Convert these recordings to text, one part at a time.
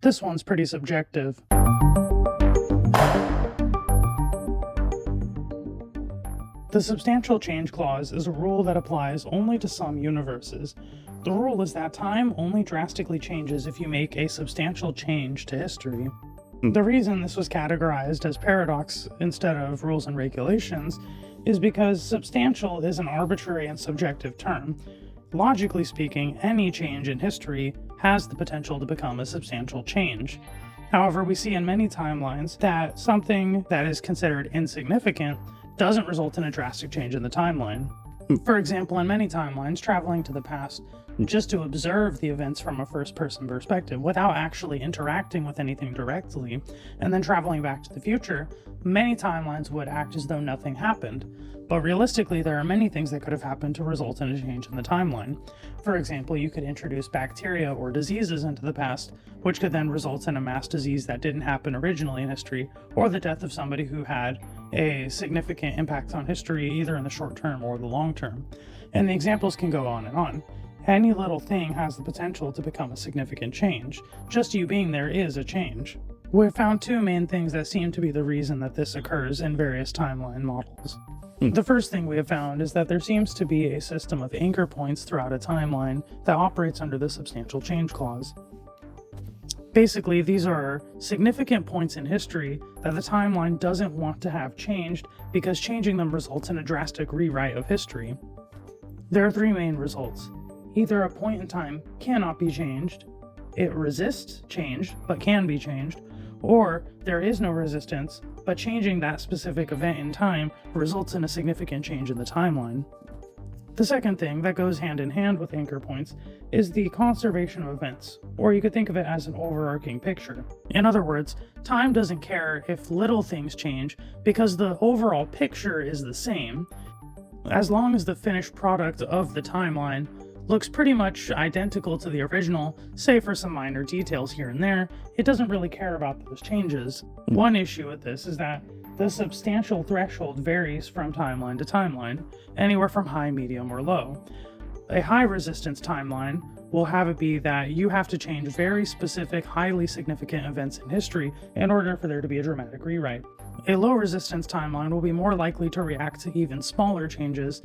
This one's pretty subjective. The substantial change clause is a rule that applies only to some universes. The rule is that time only drastically changes if you make a substantial change to history. The reason this was categorized as paradox instead of rules and regulations is because substantial is an arbitrary and subjective term. Logically speaking, any change in history has the potential to become a substantial change. However, we see in many timelines that something that is considered insignificant doesn't result in a drastic change in the timeline. For example, in many timelines, traveling to the past just to observe the events from a first-person perspective without actually interacting with anything directly, and then traveling back to the future, many timelines would act as though nothing happened. But realistically, there are many things that could have happened to result in a change in the timeline. For example, you could introduce bacteria or diseases into the past, which could then result in a mass disease that didn't happen originally in history, or the death of somebody who had a significant impact on history, either in the short term or the long term. And the examples can go on and on. Any little thing has the potential to become a significant change. Just you being there is a change. We've found two main things that seem to be the reason that this occurs in various timeline models. The first thing we have found is that there seems to be a system of anchor points throughout a timeline that operates under the substantial change clause. Basically, these are significant points in history that the timeline doesn't want to have changed because changing them results in a drastic rewrite of history. There are three main results. Either a point in time cannot be changed, it resists change but can be changed, or there is no resistance, but changing that specific event in time results in a significant change in the timeline. The second thing that goes hand in hand with anchor points is the conservation of events, or you could think of it as an overarching picture. In other words, time doesn't care if little things change because the overall picture is the same. As long as the finished product of the timeline looks pretty much identical to the original, save for some minor details here and there, it doesn't really care about those changes. One issue with this is that the substantial threshold varies from timeline to timeline, anywhere from high, medium, or low. A high resistance timeline will have it be that you have to change very specific, highly significant events in history in order for there to be a dramatic rewrite. A low resistance timeline will be more likely to react to even smaller changes,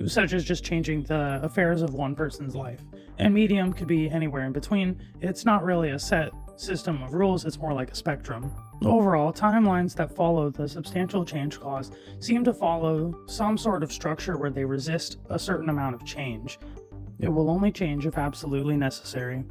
such as just changing the affairs of one person's life. And medium could be anywhere in between. It's not really a set system of rules, it's more like a spectrum. Overall, timelines that follow the substantial change clause seem to follow some sort of structure where they resist a certain amount of change. It will only change if absolutely necessary.